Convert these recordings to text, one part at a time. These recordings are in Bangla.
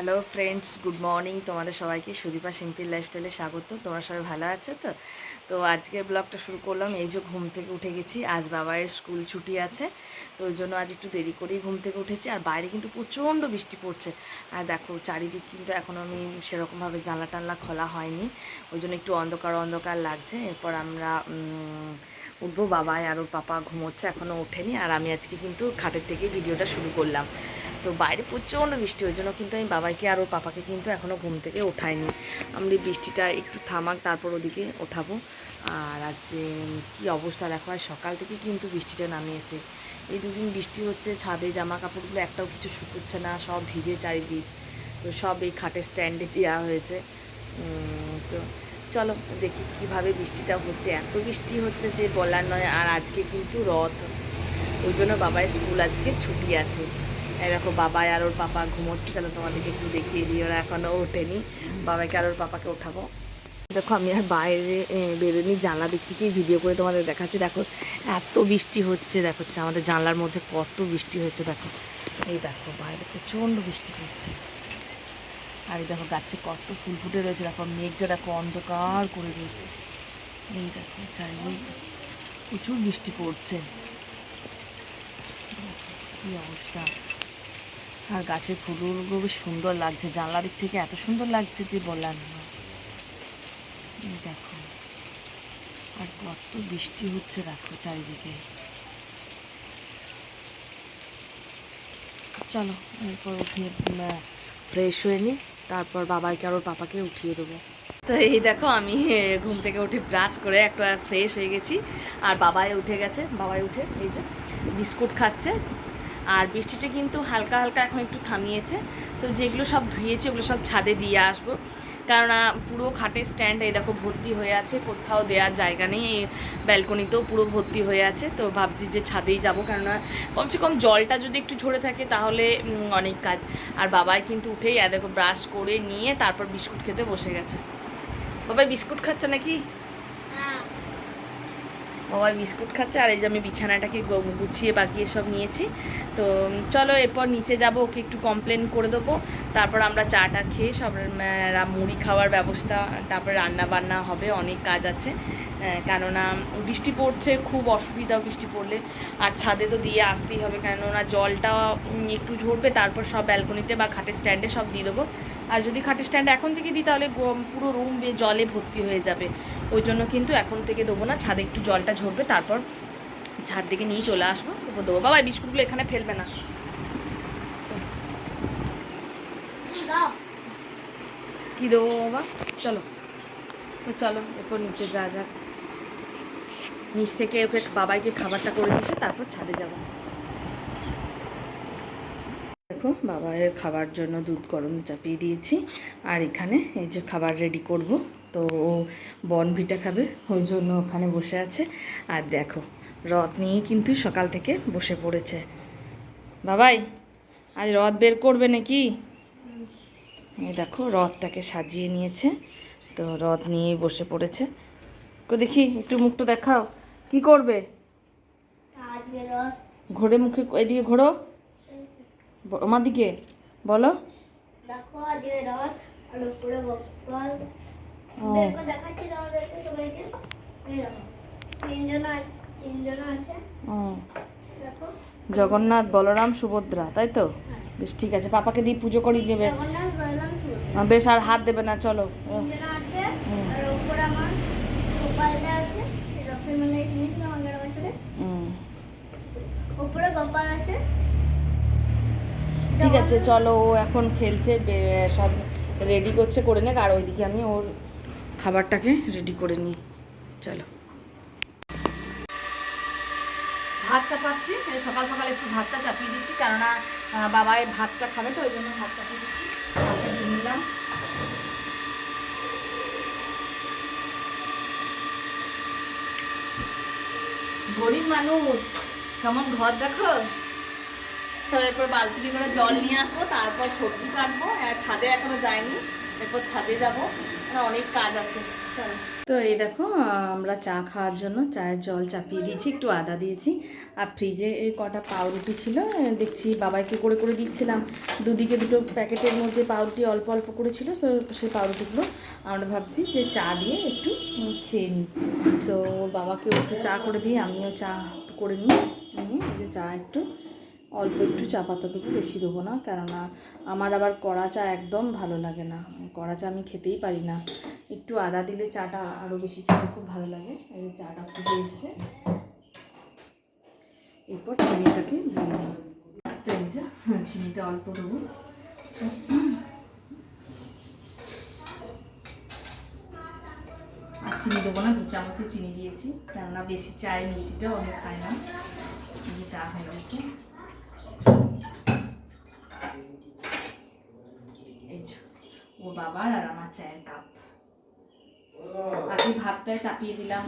হ্যালো ফ্রেন্ডস, গুড মর্নিং তোমাদের সবাইকে। সুদীপা সিম্পল লাইফস্টাইলে স্বাগত। তোমরা সবাই ভালো আছো তো? তো আজকে ব্লগটা শুরু করলাম। এই যে ঘুম থেকে উঠে গেছি, আজ বাবায়ের স্কুল ছুটি আছে, তো ওই জন্য আজ একটু দেরি করেই ঘুম থেকে উঠেছি। আর বাইরে কিন্তু প্রচণ্ড বৃষ্টি পড়ছে। আর দেখো চারিদিক কিন্তু এখনও আমি সেরকমভাবে জানলা টানলা খোলা হয়নি, ওই জন্য একটু অন্ধকার অন্ধকার লাগছে। এরপর আমরা উঠবো। বাবাই আর ওর পাপা ঘুমোচ্ছে, এখনও ওঠেনি। আর আমি আজকে কিন্তু খাটের থেকে ভিডিওটা শুরু করলাম। তো বাইরে প্রচণ্ড বৃষ্টি, ওই জন্য কিন্তু আমি বাবাইকে আর ওর পাপাকে কিন্তু এখনও ঘুম থেকে ওঠাইনি। আমি বৃষ্টিটা একটু থামাক তারপর ওদিকে ওঠাবো। আর আজকে কী অবস্থা দেখো, আর সকাল থেকে কিন্তু বৃষ্টিটা নামিয়েছে। এই দুদিন বৃষ্টি হচ্ছে, ছাদে জামা কাপড়গুলো একটাও কিছু শুকোচ্ছে না, সব ভিজে চারিদিক। তো সব এই খাটের স্ট্যান্ডে দেওয়া হয়েছে। তো চলো দেখি কীভাবে বৃষ্টিটা হচ্ছে। এত বৃষ্টি হচ্ছে যে বলার নয়। আর আজকে কিন্তু রথ, ওই জন্য বাবাই স্কুল আজকে ছুটি আছে। এই দেখো বাবাই আর ওর পাপা ঘুমোচ্ছে। চলো তোমাদেরকে একটু দেখিয়ে দিই, ওরা এখনও ওঠেনি। বাবাইকে আর ওর পাপাকে ওঠাবো। দেখো আমি আর বাইরে বেরোনি, জানলা দিক থেকেই ভিডিও করে তোমাদের দেখাচ্ছি। দেখো এত বৃষ্টি হচ্ছে, দেখো আমাদের জানলার মধ্যে কত বৃষ্টি হচ্ছে। দেখো এই দেখো বাইরে প্রচণ্ড বৃষ্টি পড়ছে। আর এই দেখো গাছে কত ফুল ফুটে রয়েছে। দেখো মেঘটা দেখো অন্ধকার করে রয়েছে। এই দেখো চারিদিক প্রচুর বৃষ্টি পড়ছে, কী অবস্থা। আর গাছের ফুলগুলো বেশ সুন্দর লাগছে, জানলার দিক থেকে এত সুন্দর লাগছে যে বলার না। দেখো আর কত বৃষ্টি হচ্ছে দেখো চারিদিকে। চলো এরপর উঠে ফ্রেশ হয়ে নিই, তারপর বাবাইকে আর ওর পাপাকে উঠিয়ে দেবো। তো এই দেখো আমি ঘুম থেকে উঠে ব্রাশ করে একটা ফ্রেশ হয়ে গেছি। আর বাবাই উঠে গেছে, বাবাই উঠে এই যে বিস্কুট খাচ্ছে। আর বৃষ্টিটা কিন্তু হালকা হালকা এখন একটু থামিয়েছে। তো যেগুলো সব ধুয়েছে ওগুলো সব ছাদে দিয়ে আসবো, কেননা পুরো খাটের স্ট্যান্ড এই দেখো ভর্তি হয়ে আছে, কোথাও দেওয়ার জায়গা নেই। এই ব্যালকনিতেও পুরো ভর্তি হয়ে আছে। তো ভাবছি যে ছাদেই যাবো, কেননা কমসে কম জলটা যদি একটু ঝরে থাকে তাহলে অনেক কাজ। আর বাবাই কিন্তু উঠেই দেখো ব্রাশ করে নিয়ে তারপর বিস্কুট খেতে বসে গেছে। বাবাই বিস্কুট খাচ্ছে নাকি? বাবাই বিস্কুট খাচ্ছে। আর এই যে আমি বিছানাটাকে গুছিয়ে বাগিয়ে সব নিয়েছি। তো চলো এরপর নিচে যাব, ওকে একটু কমপ্লেন করে দেবো। তারপর আমরা চাটা খেয়ে সব মুড়ি খাওয়ার ব্যবস্থা, তারপর রান্না বান্না হবে, অনেক কাজ আছে। কেননা বৃষ্টি পড়ছে, খুব অসুবিধা বৃষ্টি পড়লে। আর ছাদে তো দিয়ে আসতেই হবে, কেননা জলটা একটু ঝরবে, তারপর সব ব্যালকনিতে বা খাটের স্ট্যান্ডে সব দিয়ে দেবো। আর যদি খাটের স্ট্যান্ডে এখন থেকে দিই তাহলে পুরো রুম জলে ভর্তি হয়ে যাবে। ওই জন্য কিন্তু এখন থেকে দেবো না, ছাদে একটু জলটা ঝরবে তারপর ছাদ থেকে নিয়ে চলে আসবো, তারপর দেবো। বাবা বিস্কুটগুলো এখানে ফেলবে না, কি দেবো বাবা? চলো তো চলো এরপর নিচে যা যাক, নিচ থেকে ওকে বাবাইকে খাবারটা করে নিয়ে তারপর ছাদে যাবো। দেখো বাবাইয়ের খাবার জন্য দুধ গরম চাপিয়ে দিয়েছি। আর এখানে এই যে খাবার রেডি করব। তো ও বনভিটা খাবে, ওই জন্য ওখানে বসে আছে। আর দেখো রথ নিয়ে কিন্তু সকাল থেকে বসে পড়েছে। বাবাই আজ রথ বের করবে নাকি? এই দেখো রথটাকে সাজিয়ে নিয়েছে, তো রথ নিয়েই বসে পড়েছে। দেখি একটু মুখটা দেখাও, কি করবে? ঘোরে মুখে, এদিকে ঘোরো, আমার দিকে বলো। দেখো আজকে রথ আর উপরে গোপাল দেখাচ্ছি তোমাদেরকে সবাইকে। তিনজন আছে। দেখো জগন্নাথ, বলরাম, সুভদ্রা, তাই তো? বেশ ঠিক আছে, পাপাকে দিয়ে পুজো করিয়ে দেবে। বেশ আর হাত দেবে না, চলো। ঠিক আছে চলো, ও এখন খেলছে, সব রেডি করছে, করে নে। আর ওইদিকে আমি ওর খাবারটাকে রেডি করে নিই। চলো ভাত চাপাচ্ছি, সকাল সকাল একটু ভাতটা চাপিয়ে দিচ্ছি, কেননা বাবাই ভাতটা খাবে, তো ওই জন্য ভাত চাপিয়ে দিচ্ছি। ভাতটা দিয়ে নিলাম। গরিব মানুষ কেমন ঘর দেখো। চলো এরপর বালতি করে জল নিয়ে আসবো, তারপর সবজি কাটবো। ছাদে এখনো যায়নি, এরপর ছাদে যাবো, অনেক কাজ আছে। তো এই দেখো আমরা চা খাওয়ার জন্য চায়ের জল চাপিয়ে দিয়েছি, একটু আদা দিয়েছি। আর ফ্রিজে এই কটা পাউরুটি ছিল, দেখছি বাবাইকে করে করে দিচ্ছিলাম। দুদিকে দুটো প্যাকেটের মধ্যে পাউরুটি অল্প অল্প করেছিল, তো সেই পাউরুটিগুলো আমরা ভাবছি যে চা দিয়ে একটু খেয়ে নিই। তো ওর বাবাকেও একটু চা করে দিই, আমিও চা করে নিই। নিয়ে যে চা একটু অল্প একটু চা পাতা দেবো, বেশি দেবো না, কেননা আমার আবার কড়া চা একদম ভালো লাগে না। কড়া চা আমি খেতেই পারি না। একটু আদা দিলে চাটা আরও বেশি খেতে খুব ভালো লাগে। এই যে চাটা ফুটে এসছে, এরপর চিনিটাকে দিয়ে দেবো। তো এই যে চিনিটা অল্প দেবো। আর চিনি দেবো না, 2 চামচে চিনি দিয়েছি, কেননা বেশি চায়ে মিষ্টিটাও আমি খাই না। এই যে চা হয়ে গেছে, এই যে ও বাবার আর আমার চায়ের কাপ। আগে ভাতটায় চাপিয়ে দিলাম,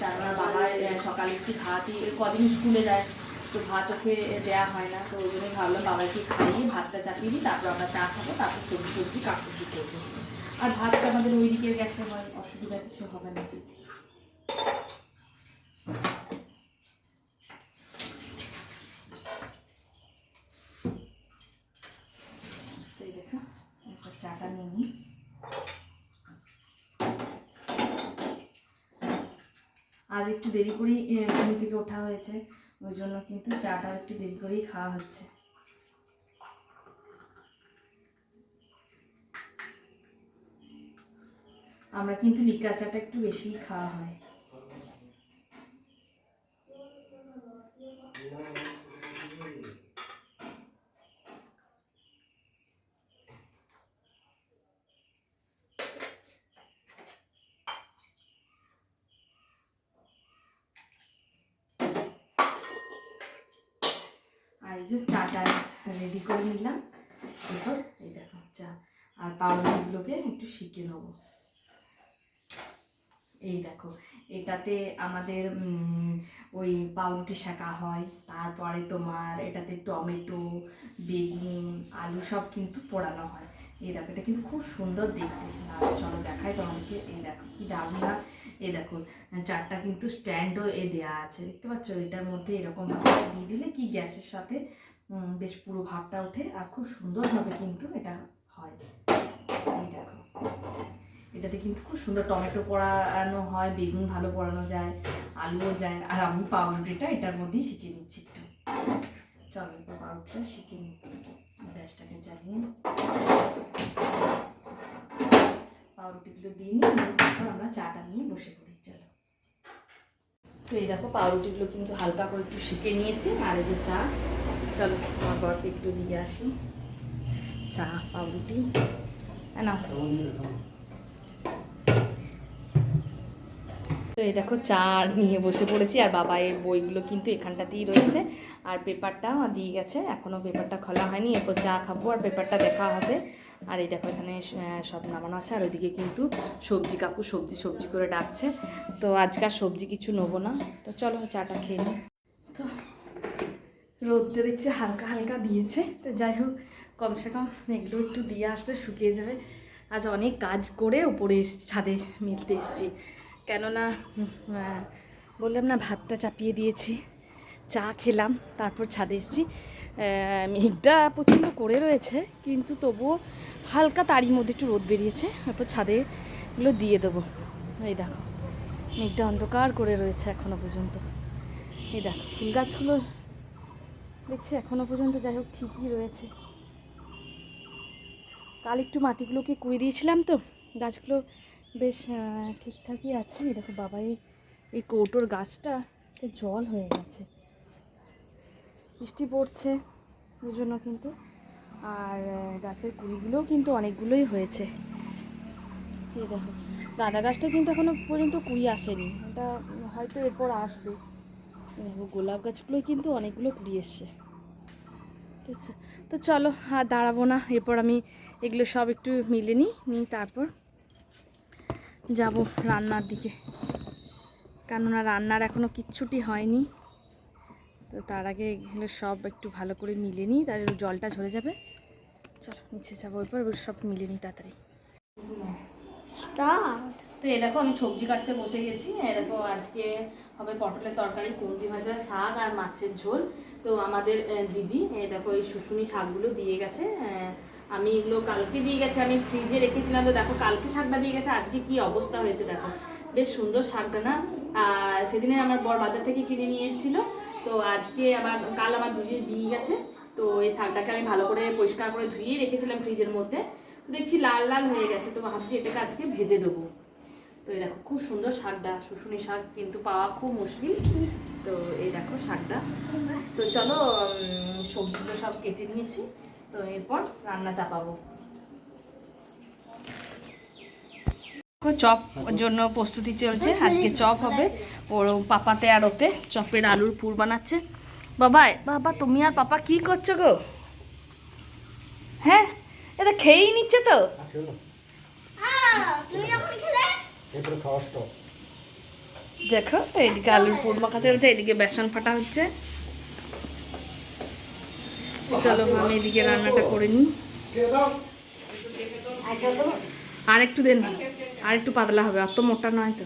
তারপর বাবা সকালে একটু ভাতই, কদিন স্কুলে যায় তো ভাত ওকে দেওয়া হয় না, তো ওই জন্য ভাবলাম বাবাকে খাইয়ে ভাতটা চাপিয়ে দিই, তারপর আমরা চা খাবো, তারপর সবজি কাকুটি করবো। আর ভাতটা আমাদের ওই দিকের গ্যাসে হয়, অসুবিধা কিছু হবে না। এই দেখো চাটা নিয়ে নিই। আজ একটু দেরি করেই ঘুম থেকে ওঠা হয়েছে, ওই জন্য কিন্তু চাটা একটু দেরি করেই খাওয়া হচ্ছে। আমরা কিন্তু লিকা চাটা একটু বেশিই খাওয়া হয়। আর এই যে চাটা রেডি করে নিলাম, এরপর এই দেখো চা আর পাউরুটিগুলোকে একটু শিখে নেবো। এই দেখো এটাতে আমাদের ওই পাউরুটি শাঁকা হয়, তারপরে তোমার এটাতে টমেটো, বেগুন, আলু সব কিন্তু পোড়ানো হয়। এই দেখো এটা কিন্তু খুব সুন্দর দেখতে। চলো দেখাই তোমাদেরকে। এই দেখো কি দারুণ না। এই দেখো চারটা কিন্তু স্ট্যান্ডও দেওয়া আছে, দেখতে পাচ্ছ? এটার মধ্যে এরকম ভাবে দিয়ে দিলে কি গ্যাসের সাথে বেশ পুরো ভাবটা ওঠে, আর খুব সুন্দরভাবে কিন্তু এটা হয়। এই দেখো এটাতে কিন্তু খুব সুন্দর টমেটো পোড়ানো হয়, বেগুন ভালো পোড়ানো যায়, আলুও যায়। আর আমি পাউরুটিটা এটার মধ্যেই শিখে নিচ্ছি একটু। চলো এবার পাউরুটিটা শিখে নিই। গ্যাসটাকে জ্বালিয়ে পাউরুটিগুলো দিয়ে নিই, তারপর আমরা চাটা নিয়ে বসে পড়ি। চলো। তো এই দেখো পাউরুটিগুলো কিন্তু হালকা করে একটু শিখে নিয়েছি, আর এই যে চা। চলো আমার বরকে একটু দিয়ে আসি চা পাউরুটি। না তো এই দেখো চা নিয়ে বসে পড়েছি, আর বাবাইয়ের বইগুলো কিন্তু এখানটাতেই রয়েছে, আর পেপারটাও দিয়ে গেছে, এখনও পেপারটা খোলা হয়নি। এরপর চা খাবো আর পেপারটা দেখা হবে। আর এই দেখো এখানে সব নামানো আছে, আর ওইদিকে কিন্তু কাকু সবজি করে ডাকছে। তো আজকাল সবজি কিছু নেবো না, তো চলো চাটা খেয়ে নিই। তো রোদটা দেখছি হালকা হালকা দিয়েছে, তো যাই হোক কমসে কম এগুলো একটু দিয়ে আসলে শুকিয়ে যাবে। আজ অনেক কাজ করে ওপরে ছাদে মিলতে এসেছি, কেননা বললাম না ভাতটা চাপিয়ে দিয়েছি, চা খেলাম, তারপর ছাদে এসেছি। মেঘটা প্রচণ্ড করে রয়েছে, কিন্তু তবুও হালকা তারই মধ্যে একটু রোদ বেরিয়েছে। তারপর ছাদেগুলো দিয়ে দেবো। এই দেখো মেঘটা অন্ধকার করে রয়েছে এখনও পর্যন্ত। এই দেখো ফুল গাছগুলো দেখছি এখনও পর্যন্ত যাই হোক ঠিকই রয়েছে। কাল একটু মাটিগুলোকে কুড়িয়ে দিয়েছিলাম, তো গাছগুলো বেশ ঠিকঠাকই আছে। দেখো বাবাই এই কৌটোর গাছটা জল হয়ে গেছে, বৃষ্টি পড়ছে ওই জন্য কিন্তু। আর গাছের কুড়িগুলোও কিন্তু অনেকগুলোই হয়েছে। এই দেখো গাঁদা গাছটা কিন্তু এখনও পর্যন্ত কুড়ি আসেনি, এটা হয়তো এরপর আসবে। দেখো গোলাপ গাছগুলোই কিন্তু অনেকগুলো কুড়ি এসছে। তো চলো আর দাঁড়াবো না, এরপর আমি এগুলো সব একটু মিলে নিই, তারপর যাব রান্নার দিকে, কেননা রান্নার এখনও কিচ্ছুটি হয়নি। তো তার আগে এগুলো সব একটু ভালো করে মিলে নিই, তার জলটা ঝরে যাবে। চলো নিচে যাবো, এরপর সব মিলে নিই তাড়াতাড়ি। তো এই দেখো আমি সবজি কাটতে বসে গেছি। এই দেখো আজকে হবে পটলের তরকারি, কুঁদরি ভাজা, শাক আর মাছের ঝোল। তো আমাদের দিদি এই দেখো এই শুশুনি শাকগুলো দিয়ে গেছে। আমি এগুলো কালকে দিয়ে গেছে, আমি ফ্রিজে রেখেছিলাম। তো দেখো কালকে শাকটা দিয়ে গেছে, আজকে কি অবস্থা হয়েছে দেখো, বেশ সুন্দর শাকটা না। আর সেদিনে আমার বর বাজার থেকে কিনে নিয়ে এসেছিলো। তো আজকে আবার কাল আমার দিদি দিয়ে গেছে। তো এই শাকটাকে আমি ভালো করে পরিষ্কার করে ধুয়ে রেখেছিলাম ফ্রিজের মধ্যে। দেখছি লাল লাল হয়ে গেছে, তো ভাবছি এটাকে আজকে ভেজে দেবো। তো এই দেখো খুব সুন্দর শাকটা, শুশুনি শাক কিন্তু পাওয়া খুব মুশকিল। তো এই দেখো শাকটা। তো চলো সবজিগুলো সব কেটে নিয়েছি, তো এরপর রান্না চাপাবো। চপ জন্য প্রস্তুতি চলছে, আজকে চপ হবে। ওর পাপাতে আর ওতে চপের আলুর পুর বানাচ্ছে। বাবাই বাবা তুমি আর পাপা কি করছো গো? হ্যাঁ এটা খেয়েই নিচ্ছে তো। দেখো এদিকে আলুর পুর মাখাতে হচ্ছে, এদিকে বেসন ফাটা হচ্ছে। চলো আমি এদিকে রান্নাটা করে নিই। আর একটু দেন, আর একটু পাতলা হবে, অত মোটা নয় তো,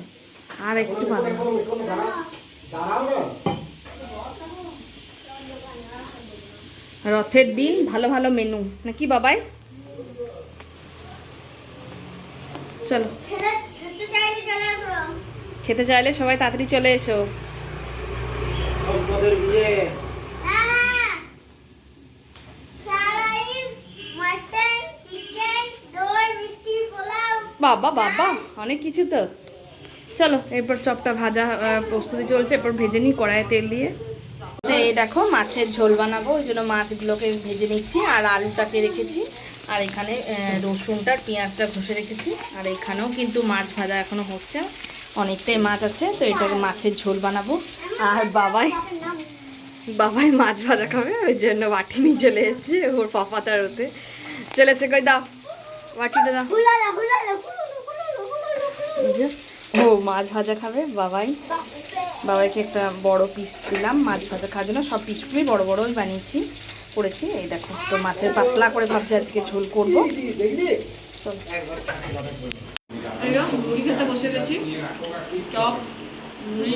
আর একটু পাতলা। রথের দিন ভালো ভালো মেনু নাকি বাবাই? চলো খেতে চাইলে সবাই তাড়াতাড়ি চলে এসো। বাবা বাবা অনেক কিছু তো। চলো এরপর চপটা ভাজা প্রস্তুতি চলছে, এরপর ভেজে নিই কড়াইয়ে তেল দিয়ে। এই দেখো মাছের ঝোল বানাবো, ওই জন্য মাছগুলোকে ভেজে নিচ্ছি। আর আলুটাকে রেখেছি, আর এখানে রসুনটা পেঁয়াজটা ঘষে রেখেছি। আর এখানেও কিন্তু মাছ ভাজা এখনো হচ্ছে, অনেকটাই মাছ আছে। তো এটাকে মাছের ঝোল বানাবো। আর বাবাই মাছ ভাজা খাবে, ওই জন্য বাটি নিয়ে চলে এসেছে। ওর পাপাতার ওতে চলেছে, কই দাও বাটিটা দাও। ও মাছ ভাজা খাবে বাবাইকে একটা বড় পিস দিলাম মাছ ভাজা খাওয়ার জন্য। সব পিসগুলোই বড় বড়ই বানিয়েছি করেছি। এই দেখো তো মাছের পাতলা করে ভাবছি আজকে ঝোল করবো। মুড়ি খেতে বসে গেছি, চপ মুড়ি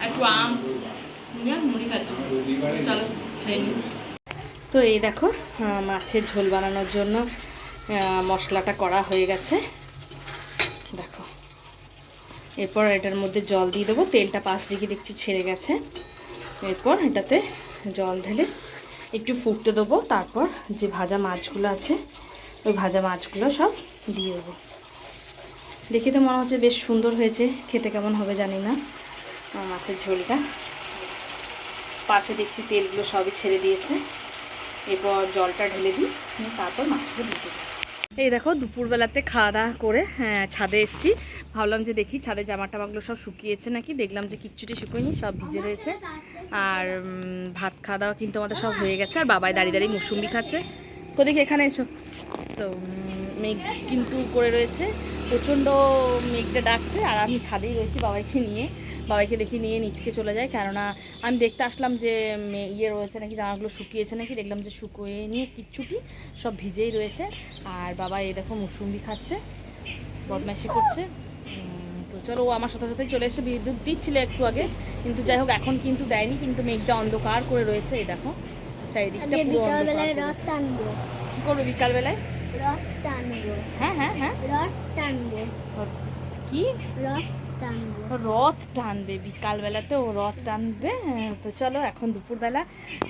একটু আম নিয়ে মুড়ি খাচ্ছি। চলো খেয়ে নিই। তো এই দেখো মাছের ঝোল বানানোর জন্য মশলাটা করা হয়ে গেছে দেখো। এরপর এটার মধ্যে জল দিয়ে দেবো, তেলটা পাশ দিকে দেখছি ছেড়ে গেছে। এরপর এটাতে জল ঢেলে একটু ফুটতে দেবো। তারপর যে ভাজা মাছগুলো আছে ওই ভাজা মাছগুলো সব দিয়ে দেবো। দেখে তো মনে হচ্ছে বেশ সুন্দর হয়েছে, খেতে কেমন হবে জানি না মাছের ঝোলটা। পাশে দেখছি তেলগুলো সবই ছেড়ে দিয়েছে। এরপর জলটা ঢেলে দিই, তারপর মাছগুলো দিয়ে দেবো। এই দেখো দুপুরবেলাতে খাওয়া দাওয়া করে ছাদে এসেছি। ভাবলাম যে দেখি ছাদে জামা টামাগুলো সব শুকিয়েছে নাকি, দেখলাম যে কিচ্ছুটি শুকোয়নি, সব ভিজে রয়েছে। আর ভাত খাওয়া দাওয়া কিন্তু আমাদের সব হয়ে গেছে। আর বাবাই দাঁড়িয়ে দাঁড়িয়ে মুসুম্বি খাচ্ছে। তো দেখি এখানে এসো। তো মেঘ কিন্তু করে রয়েছে, প্রচণ্ড মেঘটা ডাকছে। আর আমি ছাদেই রয়েছি বাবাইকে দেখি নিয়ে নিচকে চলে যায়। কেননা আমি দেখতে আসলাম যে ইয়ে রয়েছে নাকি, জামাগুলো শুকিয়েছে নাকি, দেখলাম যে শুকিয়ে নিয়ে কিচ্ছুটি সব ভিজেই রয়েছে। আর বাবা এই দেখো মুসুম্বি খাচ্ছে, বদমাইশি করছে। তো চলো ও আমার সাথে সাথেই চলে এসে বিদ্যুৎ দিচ্ছিল একটু আগে, কিন্তু যাই হোক এখন কিন্তু দেয়নি। কিন্তু মেঘটা অন্ধকার করে রয়েছে, এই দেখো চারিদিকটা পুরো অন্ধকার। কি করবে বিকালবেলায়? রথ টানবো। হ্যাঁ হ্যাঁ হ্যাঁ রথ টানবো। কি রথ টানবে? বিকালবেলাতে ও রথ টানবে। তো চলো এখন দুপুরবেলা,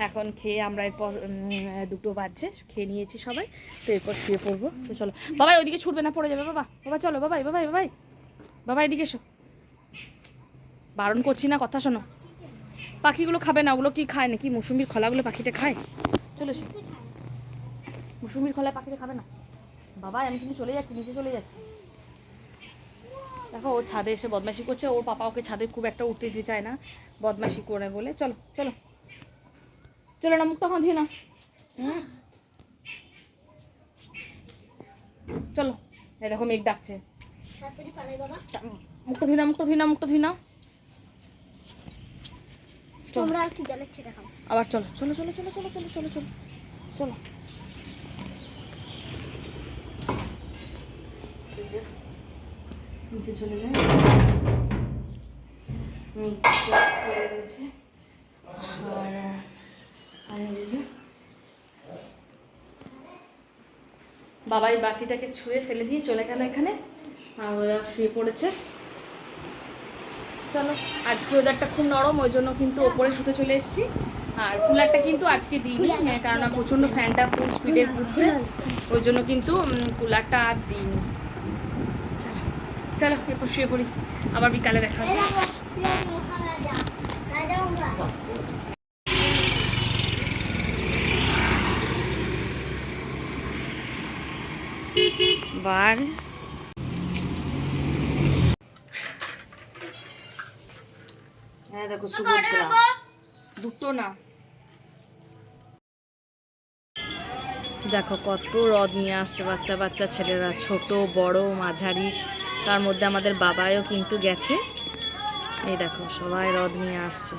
এখন খেয়ে আমরা এরপর 2টো বাজছে, খেয়ে নিয়েছি সবাই। তো এরপর শুয়ে পড়বো। তো চলো বাবাই ওইদিকে ছুটবে না, পড়ে যাবে বাবা চলো বাবাই এদিকে এসো। বারণ করছি না, কথা শোনো। পাখিগুলো খাবে না, ওগুলো কি খায় নাকি? মৌসুমির খোলাগুলো পাখিটা খায়? চলে এসো। মৌসুমির খোলা পাখিটা খাবে না বাবা। আমি কিন্তু চলে যাচ্ছি, নিচে চলে যাচ্ছি। দেখো ও ছাদে এসে বদমাইশি করছে। ওর পাপা ওকে ছাদে খুব একটা উঠতে দিতে চায় না, বদমাইশি করে বলে। চলো চলো চলো না, মুখটা এখন ধুয়ে নাও। চলো এই দেখো মেঘ ডাকছে, মুখটা ধুই নাও। আবার চলো চলো চলো চলো চলো চলো চলো চলো চলো। নিচে চলে যায় রয়েছে। আর বাবাই বাটিটাকে ছুঁয়ে ফেলে দিয়ে চলে গেল এখানে, আর ওরা শুয়ে পড়েছে। চলো, আজকে ওদেরটা খুব নরম, ওই জন্য কিন্তু ওপরে শুতে চলে এসেছি। আর কুলারটা কিন্তু আজকে দিইনি, কারণ প্রচণ্ড ফ্যানটা ফুল স্পিডে ঘুরছে, ওই জন্য কিন্তু কুলারটা আর দিইনি। চলো চলো এরপর শুয়ে পড়ি, আবার বিকালে দেখা হচ্ছে। বার হ্যাঁ দেখো সুভদ্রা দুটো না, দেখো কত হ্রদ নিয়ে আসছে বাচ্চা বাচ্চা ছেলেরা, ছোট বড় মাঝারি, তার মধ্যে আমাদের বাবাও কিন্তু গেছে। এই দেখো সবাই হ্রদ নিয়ে আসছে।